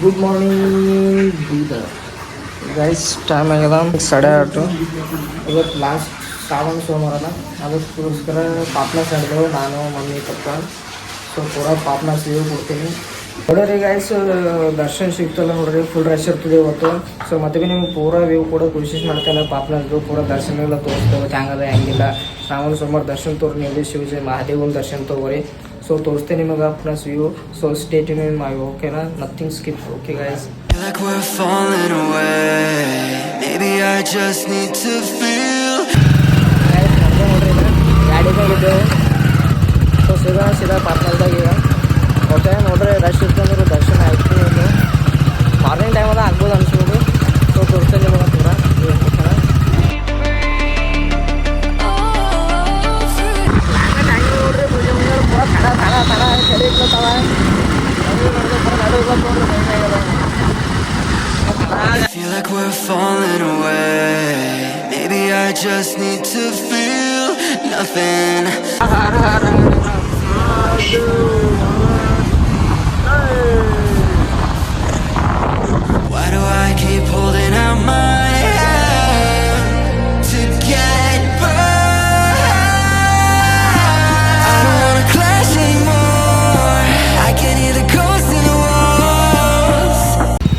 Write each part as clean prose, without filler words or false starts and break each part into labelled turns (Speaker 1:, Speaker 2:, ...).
Speaker 1: Good morning Bidar guys. Time ಆಗ್ಯದ 8:30. ಇವತ್ತು last Shravana ಸೋಮವಾರ ಅದಕ್ಕೋಸ್ಕರ ಪಾಪ್ನಾಸ್ ನಡೆದೆವು ನಾನು ಮಮ್ಮಿ ಪಪ್ಪ. ಸೊ ಪೂರ ಪಾಪ್ನಾಸ್ ವ್ಯೂ ಕೊಡ್ತೀನಿ ನೋಡ್ರಿ ಗೈಸ್. ದರ್ಶನ ಸಿಗ್ತಲ್ಲ ನೋಡ್ರಿ, ಫುಲ್ ರಶ್ ಇರ್ತದೆ ಇವತ್ತು. ಸೊ ಮತ್ತೆ ಭೀ ನಿಮ್ಗೆ ಪೂರ ವ್ಯೂ ಕೂಡ ಕೋಶಿಶ್ ಮಾಡ್ತೇನೆ. ಪಾಪ್ನಾಸ್ದು ಪೂರ ದರ್ಶನ ಎಲ್ಲ ತೋರಿಸ್ತೇವೆ, ಹೆಂಗದ ಹೆಂಗಿಲ್ಲ. ಶ್ರಾವಣ ಸೋಮವಾರ ದರ್ಶನ ತೋರಿ ನೀವು ಶಿವಜಿ ಮಹಾದೇವನ ದರ್ಶನ ತಗೋರಿ. ಸೊ ತೋರಿಸ್ತೇನೆ ನಿಮಗೆ plus view. So stay tune in my ಓಕೆನಾ, nothing skip. Okay guys.
Speaker 2: Like we're falling away. Maybe I just need to feel.
Speaker 1: ನೋಡ್ರಿ ಗಾಡಿಗೆ ಇದ್ದೇವೆ. ಸೊ ಸೀದಾ ಪಾಪ್ನಾಸ್ದಾಗ ಈಗ ಓಕೆ ನೋಡ್ರಿ. ರಶ್ ಇರ್ತಂದ್ರೆ ದರ್ಶನ ಆಯ್ತು. ಮಾರ್ನಿಂಗ್ ಟೈಮ್ ಅದ ಆಗ್ಬೋದು ಅನ್ಸ್ಬೋದು. ಸೊ ತೋರಿಸ್ತೇನೆ ನಿಮಗೆ ಪೂರ ಓಕೆನಾ. ನೋಡ್ರಿ ಪೂರ ತಡ ಚಳಿ ಇಟ್ಲತ್ತವ.
Speaker 2: I feel like we're falling away. Maybe I just need to feel nothing. Why do I keep holding out my hand to get by? I don't wanna clash anymore. I can hear the ghosts in the walls.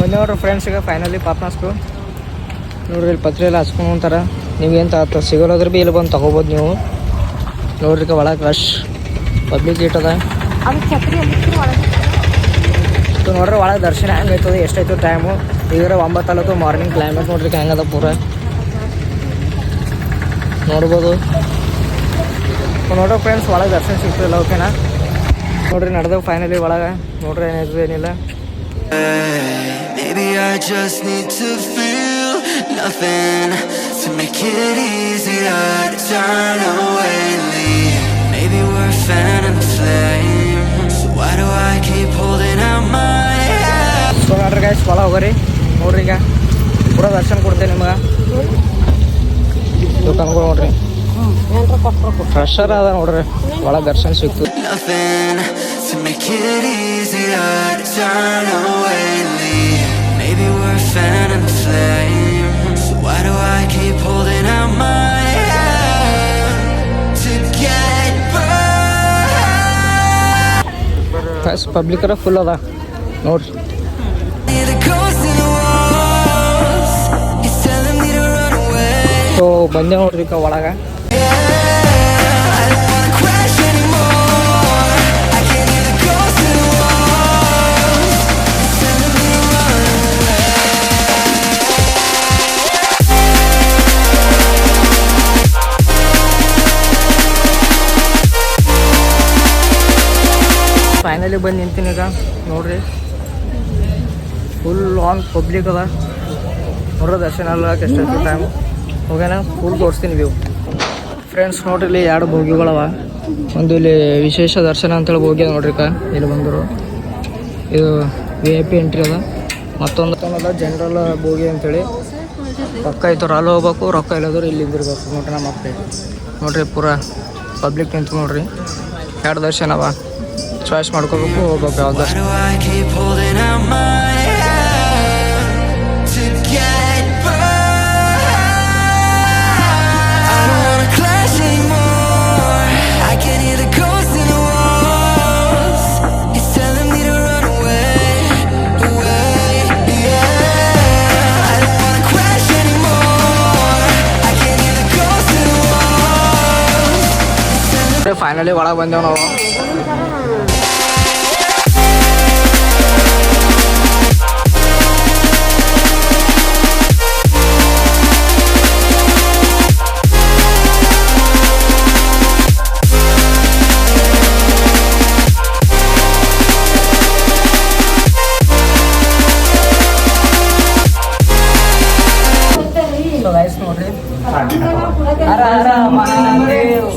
Speaker 1: ಬಂದೇವ್ರಿ friends. ಈಗ finally ಪಾಪ್ನಾಸ್ಕು ನೋಡ್ರಿ. ಇಲ್ಲಿ ಪತ್ರಿ ಎಲ್ಲ ಹಚ್ಕೊಂಡು ಅಂತಾರೆ. ನೀವೇನು ಸಿಗೋಲಾದ್ರೆ ಭೀ ಇಲ್ಲಿ ಬಂದು ತೊಗೋಬೋದು ನೀವು. ನೋಡ್ರಿ ಒಳಗೆ ರಶ್ ಪಬ್ಲಿಕ್ ಇಟ್ಟದ. ಸೊ ನೋಡ್ರಿ ಒಳಗೆ ದರ್ಶನ ಹೆಂಗೆ ಆಯ್ತದೆ, ಎಷ್ಟಾಯ್ತು ಟೈಮು. ಈಗ 9 ಮಾರ್ನಿಂಗ್. ಕ್ಲೈಮೇಟ್ ನೋಡ್ರಿ ಹೆಂಗದ ಪೂರ ನೋಡ್ಬೋದು. ನೋಡ್ರಿ ಫ್ರೆಂಡ್ಸ್ ಒಳಗೆ ದರ್ಶನ ಸಿಗ್ತಿಲ್ಲ ಓಕೆನಾ. ನೋಡ್ರಿ ನಡೆದವು ಫೈನಲಿ ಒಳಗೆ. ನೋಡ್ರಿ ಏನಾಯ್ತದೆ ಏನಿಲ್ಲ.
Speaker 2: Maybe I just need to feel nothing to make it easier to turn away and leave. Maybe we're fanning the flame, so why do I keep holding out my hand?
Speaker 1: So ನೋಡ್ರಿ guys ಒಳ ಹೋಗ್ರಿ. ನೋಡ್ರಿ ಈಗ ಪೂರ ದರ್ಶನ ಕೊಡ್ತೇನೆ ನಿಮ್ಗೆ. ದುಕಾನ್ಗಳು ನೋಡ್ರಿ ಫ್ರೆಶರ್ ಅದ ನೋಡ್ರಿ. ಒಳಗೆ ದರ್ಶನ ಸಿಕ್ತು.
Speaker 2: Nothing to make it easier to turn away and leave. Maybe we're fanning the flame, so why do I keep holding out my hand to get by?
Speaker 1: Guys ಪಬ್ಲಿಕರ ಫುಲ್ ಅದ ನೋಡ್ರಿ.
Speaker 2: Hear the ghosts in the walls. It's telling me to run away.
Speaker 1: So ಬಂದೆ ನೋಡ್ರಿ ಈಗ ಒಳಗೆ.
Speaker 2: I don't wanna crash anymore. I can hear the ghosts in the walls. It's telling me to run away.
Speaker 1: Finally ಬಂದು ನಿಂತೀನಿ ಈಗ ನೋಡ್ರಿ. Full on public ಅದ ನೋಡ್ರಿ. ದರ್ಶನ ಅಲ್ಲ ಎಷ್ಟಾಯ್ತು ಟೈಮ್ ಹೋಗ್ಯಾನ. ಫುಲ್ ತೋರಿಸ್ತೀನಿ ವ್ಯೂ ಫ್ರೆಂಡ್ಸ್. ನೋಡ್ರಿ ಇಲ್ಲಿ 2 ಬೋಗಿಗಳವ. ಒಂದು ಇಲ್ಲಿ ವಿಶೇಷ ದರ್ಶನ ಅಂತೇಳಿ ಬೋಗಿ ಅದ ನೋಡ್ರಿ. ಇಲ್ಲಿ ಬಂದರು ಇದು VIP ಎಂಟ್ರಿ ಅದ. ಮತ್ತೊಂದು ಅದ ಜನರಲ್ ಬೋಗಿ ಅಂತೇಳಿ. ರೊಕ್ಕ ಇದ್ದವ್ರು ಅಲ್ಲಿ ಹೋಗ್ಬೇಕು, ರೊಕ್ಕ ಇಲ್ಲದ್ರು ಇಲ್ಲಿ ಇದ್ದಿರ್ಬೇಕು ನೋಡ್ರಿ. ನಮ್ಮ ಅಪ್ಪ ನೋಡ್ರಿ ಪೂರ ಪಬ್ಲಿಕ್ ನಿಂತು ನೋಡ್ರಿ. 2 ದರ್ಶನ ಅವ. ಚಾಯ್ಸ್ ಮಾಡ್ಕೋಬೇಕು, ಹೋಗ್ಬೇಕು ಯಾವ್ದು.
Speaker 2: Why do I keep holding out my hand to get by? I don't wanna clash anymore. I can hear the ghosts in the walls. It's telling me to run away, away, yeah. I don't wanna crash anymore. I can hear the ghosts in the walls. It's telling me.
Speaker 1: Finally ಒಳಗೆ ಬಂದೇವು ನಾವು. So guys ನೋಡ್ರಿ ಹರ ಹರ Mahadev.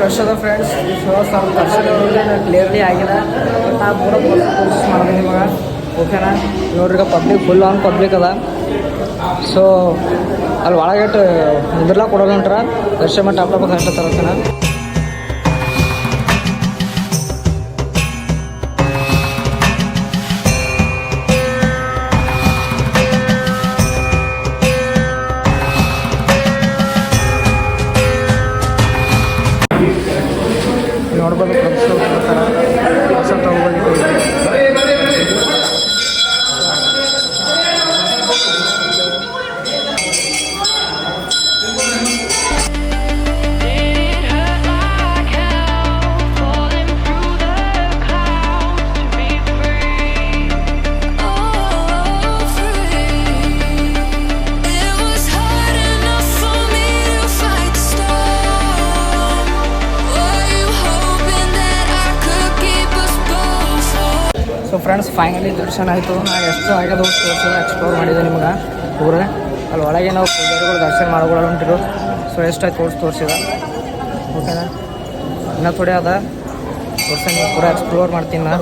Speaker 1: Rush ಅದ friends. ಸ್ವಲ್ಪ ದರ್ಶನ clearly ಆಗಿಲ್ಲ. ನಾ ಪೂರ course ಮಾಡಿದೆ ನಿಮಗೆ. ಓಕೆನಾ? ನೋಡ್ರಿ ಈಗ ಫುಲ್ ಆನ್ ಪಬ್ಲಿಕ್ ಅದ. ಸೊ ಅಲ್ಲಿ ಒಳಗೆ ನಿಂದ್ರಲ್ಲ ಕೊಡೋಲ್ಲ ಹೊಂಟ್ರ ದರ್ಶನ ಟಾಪ್ ಟಾಪ್ ಹಚ್ಲತ್ತಾರ. ಓಕೆನಾ? ನೋಡ್ಬೋದು ಪ್ರೊಫೆಸರ್ ತಗೋಬೋದಿತ್ತು. ಸೊ ಫ್ರೆಂಡ್ಸ್ ಫೈನಲಿ ದರ್ಶನ ಆಯಿತು. ನಾನು ಎಷ್ಟು ಆಗ್ಯದ ತೋರಿಸಿದ ಎಕ್ಸ್ಪ್ಲೋರ್ ಮಾಡಿದೆ ನಿಮ್ಗೆ ಪೂರ. ಅಲ್ಲಿ ಒಳಗೆ ನಾವು ಪೂಜಾರಿಗಳು ದರ್ಶನ ಮಾಡ್ಕೊಳ್ಳೋ ಹೊಂಟಿರು. ಸೊ ಎಷ್ಟಾಯ್ತು ತೋರಿಸಿದ. ಓಕೆನಾ? ಇನ್ನೂ ಥೋಡೆ ಅದ ತೋರ್ಸಿ ನೀವು ಪೂರ ಎಕ್ಸ್ಪ್ಲೋರ್ ಮಾಡ್ತೀನಿ ನಾನು.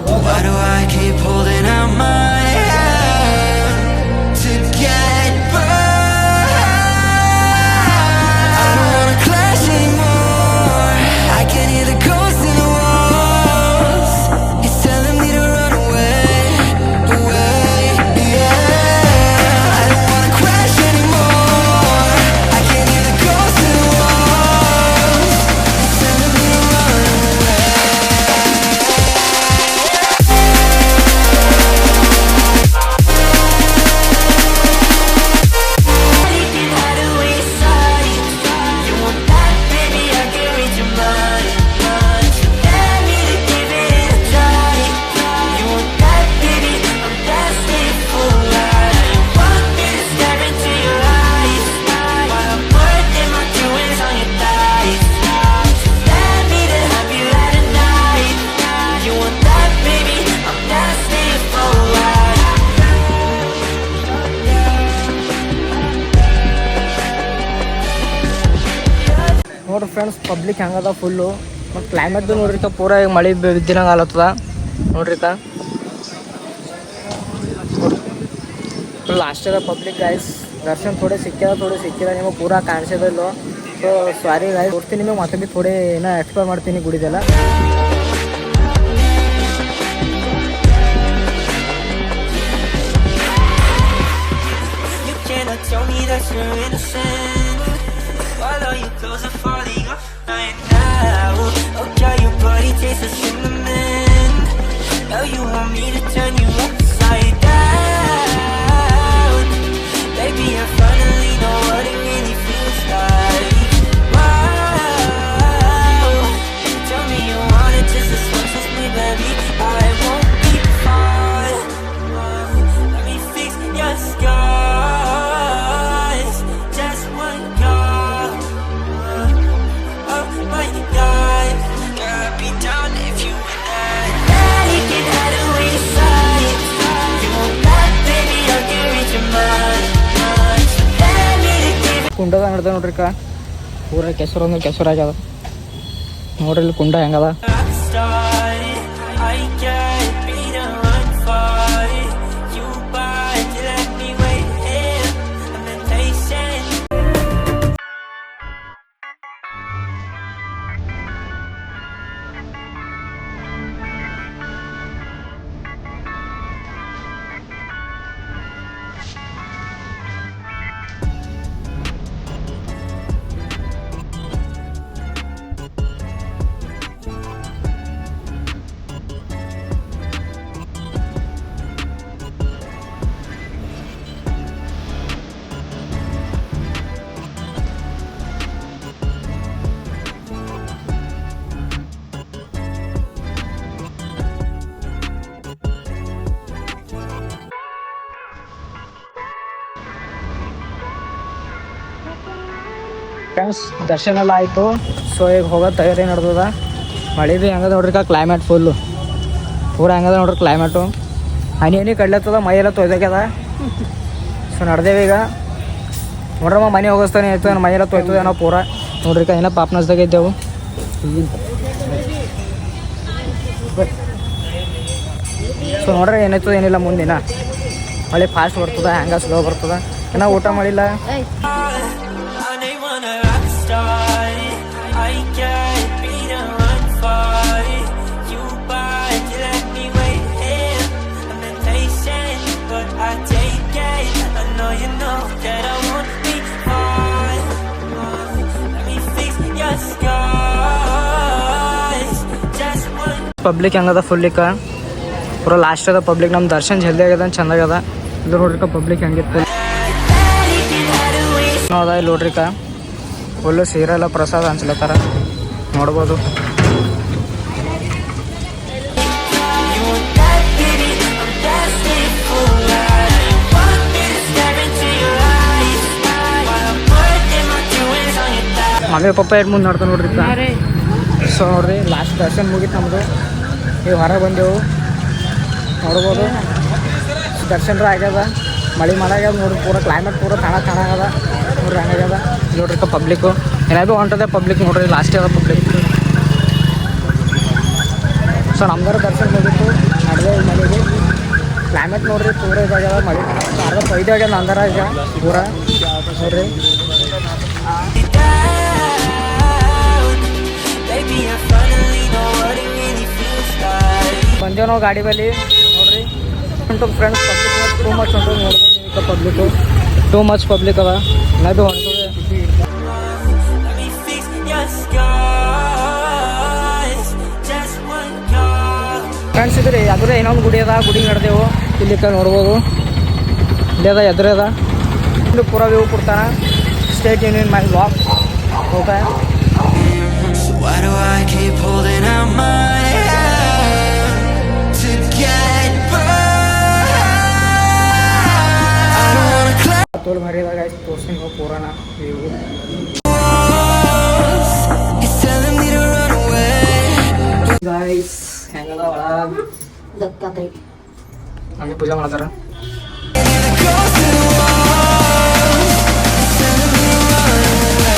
Speaker 1: ನೋಡ್ರಿ ಫ್ರೆಂಡ್ಸ್ ಪಬ್ಲಿಕ್ ಹೆಂಗದ ಫುಲ್ಲು. ಮತ್ತು ಕ್ಲೈಮೇಟ್ ಭೀ ನೋಡ್ರಿ ಪೂರ ಈಗ ಮಳೆ ಬಿದ್ದಿನಂಗೆ ಆಲತ್ತದ ನೋಡ್ರಿ. ಫುಲ್ ಲಾಸ್ಟ್ ಅದ ಪಬ್ಲಿಕ್ ಗೈಸ್. ದರ್ಶನ ಥೋಡೆ ಸಿಕ್ಕಿದ ನಿಮಗೆ ಪೂರ ಕಾಣಿಸೋದಿಲ್ಲೋ. So sorry guys. ತೋರಿಸ್ತೀನಿ ನಿಮಗೆ ಮತ್ತೆ ಭೀ ಥೋಡೆ ಏನೋ ಎಕ್ಸ್ಪ್ಲೋರ್ ಮಾಡ್ತೀನಿ ಗುಡಿದೆಲ್ಲ.
Speaker 3: Follow your clothes are falling off right now. Okay, your body tastes of cinnamon. Now you want me to turn you upside down. Baby, I finally know what it really feels like. Wow. Tell me you want it just as much as me, baby. I won't be far. Let me fix your scars. Just one call. Oh my God, I'd be down if you were that. You can hide away your sight. You want that, baby, I can reach your mind. Let me to give
Speaker 1: ಕುಂಡದ ನಡ್ದ ನೋಡ್ರಿ ಪೂರ ಕೆಸರಾಗ್ಯದ ನೋಡ್ರಿ. ಇಲ್ಲಿ ಕುಂಡ ಹೆಂಗದ.
Speaker 3: it started. I can't be the one for it. You bought to let me wait here. I'm impatient.
Speaker 1: Friends ದರ್ಶನ ಎಲ್ಲ ಆಯಿತು. ಸೊ ಈಗ ಹೋಗೋ ತಯಾರಿ ನಡೆದದ. ಮಳೆ ಭೀ ಹೆಂಗದ ನೋಡ್ರಿ ಕ್ಲೈಮೇಟ್ ಫುಲ್ಲು ಪೂರ ಹೆಂಗದ ನೋಡ್ರಿ ಕ್ಲೈಮೇಟು. ಹನಿ ಕಡ್ಲತ್ತದ, ಮೈಯೆಲ್ಲ ತೊಯ್ದಾಗ್ಯದ. ಸೊ ನಡೆದೇವೆ ಈಗ ನೋಡ್ರಮ್ಮ ಮನೆ ಹೋಗಿಸ್ತಾನೆ ಆಯ್ತು. ಮೈಯೆಲ್ಲ ತೊಯ್ತದ ಏನೋ ಪೂರ ನೋಡ್ರಿ ಏನೋ ಪಾಪ್ನಸ್ದಾಗ ಇದ್ದೆವು. ಸೊ ನೋಡ್ರಿ ಏನಾಯ್ತದ ಏನಿಲ್ಲ ಮುಂದಿನ ಮಳೆ ಫಾಸ್ಟ್ ಬರ್ತದ ಹ್ಯಾಂಗ ಸ್ಲೋ ಬರ್ತದ ಇನ್ನ ಊಟ ಮಾಡಿಲ್ಲ.
Speaker 3: I ain't wanna rock star. I can't be the one for you, but you let me wait here. I'm impatient, but I take it. I know you know that I won't be fine. Let me fix your scars. Just one.
Speaker 1: Public ಹೆಂಗದ ಫುಲ್ಲಿಕ ಪೂರ last ಅದ public. ನಮ್ಮ ದರ್ಶನ್ ಜಲ್ದಿ ಆಗ್ಯದ ಚಂದಾಗದ. ಇದು ನೋಡ್ರಿಕ public ಹೆಂಗಿತ್ತು ಅದ. ಇಲ್ಲಿ ನೋಡ್ರಿಕ ಫುಲ್ಲು ಸೀರೆ ಎಲ್ಲ ಪ್ರಸಾದ ಹಂಚ್ಲತ್ತಾರ ನೋಡ್ಬೋದು.
Speaker 3: You want that, baby? I'm desperate for that. Want me to stare into your eyes while I'm putting my doings on your thighs.
Speaker 1: Mummy papa ಎಷ್ಟು ಮುಂದೆ ನೋಡ್ತಾ ನೋಡ್ರಿಕ. ಸೊ ನೋಡ್ರಿ ಲಾಸ್ಟ್ ದರ್ಶನ್ ಮುಗೀತು ನಮ್ಮದು. ಈಗ ಹೊರಗೆ ಬಂದೆವು ನೋಡ್ಬೋದು. ದರ್ಶನ್ರ ಆಗ್ಯದ ಮಳೆ ಮಾಡಾಗ್ಯದ ನೋಡ್ರಿ. ಪೂರ ಕ್ಲೈಮೇಟ್ ಪೂರ ತಣ ಆಗದ ನೋಡ್ರಿ ಹಂಗಾಗ್ಯದ. ನೋಡ್ರಿಕ ಪಬ್ಲಿಕ್ಕು ಏನಾದ್ರು ಹೊಂಟದೆ ಪಬ್ಲಿಕ್ ನೋಡ್ರಿ. ಲಾಸ್ಟ್ ಅದ ಪಬ್ಲಿಕ್. ಸೊ ನಮ್ದಾರ ದರ್ಶನ ಮುಗಿತ್ತು ನಡೆದೇ ಮನೆಗೆ. ಕ್ಲೈಮೇಟ್ ನೋಡ್ರಿ ಪೂರ ಇದಾಗ್ಯದ ಮಳೆ 65 ಆಗ್ಯದ ಅಂದಾರ ಈಗ ಪೂರ ನೋಡ್ರಿ.
Speaker 3: Baby, I finally know what it really feels like.
Speaker 1: ಬಂದೇವು ನಾವು ಗಾಡಿ ಬಲ್ಲಿ ನೋಡ್ರಿ. ಉಂಟು ಫ್ರೆಂಡ್ಸ್ ಪಬ್ಲಿಕ್ ಟೂ ಮಚ್ ಉಂಟು ನೋಡ್ಬೋದು. ಈಗ ಪಬ್ಲಿಕ್ಕು ಟೂ ಮಚ್ ಪಬ್ಲಿಕ್ ಅದ. ಅದು ಹೊಂಟು
Speaker 3: Let me fix your scars. Just one call.
Speaker 1: Friends ಇದ್ರಿ ಅದ್ರ ಇನ್ನೊಂದು ಗುಡಿ ಅದ. ಗುಡಿ ನಡೆದೆವು ಇಲ್ಲಿ ನೋಡ್ಬೋದು. ಇಲ್ಲಿ ಅದ ಎದುರು ಅದ. ಇಲ್ಲಿ ಪೂರ ವ್ಯೂ ಕೊಡ್ತಾನೆ. State union my block okay.
Speaker 2: So why do I keep holding out my hand to get by? I don't wanna climb
Speaker 1: ತೋಲ್ ಭಾರಿ ಅದ ಗೈಸ್. ತೋರ್ಸ್ತೀನಿ ಹೋಗಿ ಪೂರಾನ view.
Speaker 2: walls. It's telling me to run away.
Speaker 1: Guys ಹೆಂಗದ ಒಳಗೆ ನಮಗೆ ಪೂಜೆ ಮಾಡ್ತಾರ.
Speaker 2: The ghost in the walls. It's telling me to run away.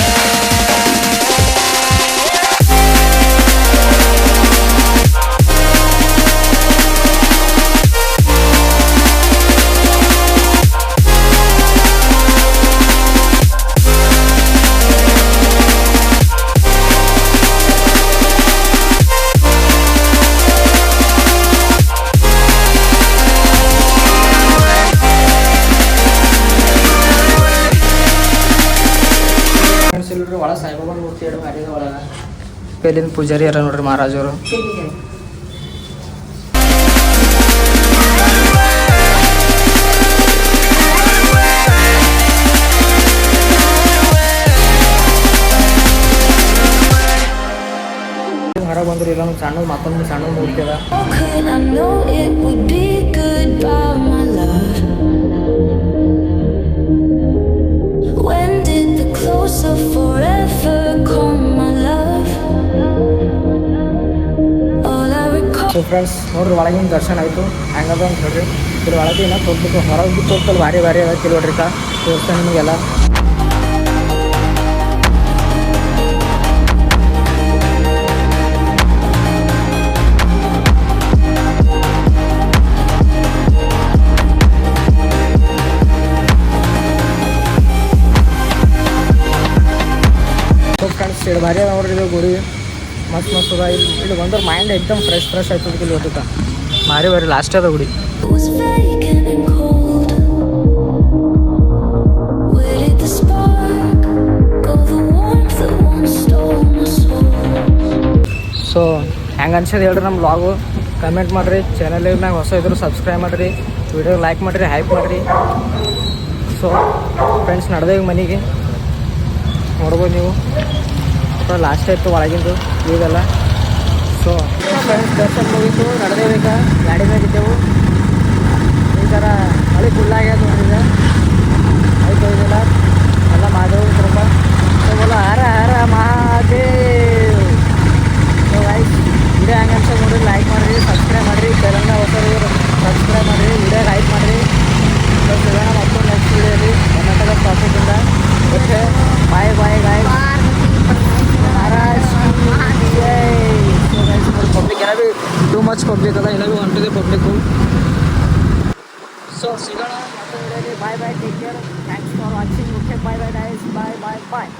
Speaker 1: ಒಳ ಸಾಯಿಬಾಬಾ ಮೂರ್ತಿ ಎರಡು ಭಾರಿ ಅದ ಒಳಗೆ. ಇಲ್ಲಿಂದ ಪೂಜಾರಿ ಯಾರ ನೋಡ್ರಿ ಮಹಾರಾಜರು. ಹೊರಗೆ ಬಂದ್ರಿ ಇಲ್ಲ ಸಣ್ಣ ಮತ್ತೊಂದು ಸಣ್ಣ ಮೂರ್ತಿ ಅದ.
Speaker 4: Could I know it would be goodbye, my love? When did the close of forever come, my love? All I recall.
Speaker 1: So friends ನೋಡ್ರಿ ಒಳಗಿನ ದರ್ಶನ ಆಯಿತು ಹೆಂಗದ ಅಂತ ಹೇಳ್ರಿ. ಇಲ್ಲಿ ಒಳಗೆ ಇನ್ನೂ ತೋರ್ಬೇಕು ಹೊರಗೆ ತೋರ್ಸಲ್ಲಿ ಭಾರಿ ಭಾರಿ ಅದ. ಕಿಲೋಡ್ರಿಕ ತೋರಿಸ್ತಾನೆ ನಿಮಗೆಲ್ಲ. ಫ್ರೆಂಡ್ಸ್ ಇಲ್ಲಿ ಭಾರಿ ಅದ ನೋಡ್ರಿ. ಇದು ಗುಡಿ ಮಸ್ತ್ ಮಸ್ತ್ ಅದ. ಇಲ್ಲಿ ಬಂದ್ರೆ ಮೈಂಡ್ ಎಕ್ದಮ್ ಫ್ರೆಶ್ ಆಯ್ತದ. ಇಲ್ಲಿ ಓದಕ್ಕೆ ಭಾರಿ ಭಾರಿ ಲಾಸ್ಟ್ ಅದ ಗುಡಿ.
Speaker 4: It was vacant and cold. Where did the spark go? The warmth that once stole my soul.
Speaker 1: So ಹೆಂಗೆ ಅನ್ಸೋದು ಹೇಳ್ರಿ ನಮ್ಮ ವ್ಲಾಗು. ಕಮೆಂಟ್ ಮಾಡಿರಿ. ಚಾನಲ್ನಾಗ ಹೊಸ ಇದ್ರು ಸಬ್ಸ್ಕ್ರೈಬ್ ಮಾಡಿರಿ. ವಿಡಿಯೋ ಲೈಕ್ ಮಾಡಿರಿ, ಹೈಪ್ ಮಾಡಿರಿ. ಸೊ ಫ್ರೆಂಡ್ಸ್ ನಡೆದೇವು ಮನೆಗೆ ನೋಡ್ಬೋದು ನೀವು. ಲಾಸ್ಟ್ ಆಯಿತು ಒಳಗಿಂದು ಇವೆಲ್ಲ. ಸೊ ಫ್ರೆಂಡ್ಸ್ ದರ್ಶನ ಮುಗೀತು ನಡೆದೇವು. ಈಗ ಗಾಡಿ ಮೇಲೆ ಇದ್ದೆವು. ಈ ಥರ ಮಳೆ ಫುಲ್ಲಾಗ್ಯದ ನೋಡಿದೆ. ಆಯ್ತು ಇದೆಲ್ಲ ಎಲ್ಲ ಮಾದೇವು ತುಂಬ. ಸೊ ಬೋಲ ಹರ ಹರ ಮಹಾದೇವ್. ಸೊ ಗೈಸ್ ವಿಡಿಯೋ ಹೆಂಗೆ ಅನ್ಸೋ ನೋಡಿರಿ. ಲೈಕ್ ಮಾಡಿರಿ, ಸಬ್ಸ್ಕ್ರೈಬ್ ಮಾಡಿರಿ. ಚಾನಲ್ನ ಹೊಸರು ಸಬ್ಸ್ಕ್ರೈಬ್ ಮಾಡಿರಿ, ವಿಡಿಯೋಗೆ ಹೈಪ್ ಮಾಡಿರಿ. ಸೊ ಸಿಗೋಣ ಮತ್ತೊಂದು ನೆಕ್ಸ್ಟ್ ವಿಡಿಯೋಲಿ ಕರ್ನಾಟಕ ಟಾಪಿಕಿಂದ. Okay bye bye guys. ಮಹಾರಾಜ್ ಮಚ್ ಪಬ್ಲಿಕ್ ಅದ ಇನ್ನೂ ಹೊಂಟಿದೆ ಪಬ್ಲಿಕ್ಕು. ಸೊ ಸಿಗೋಣ ಮತ್ತೆ bye bye, take care, thanks for watching. Okay bye bye guys, bye bye bye.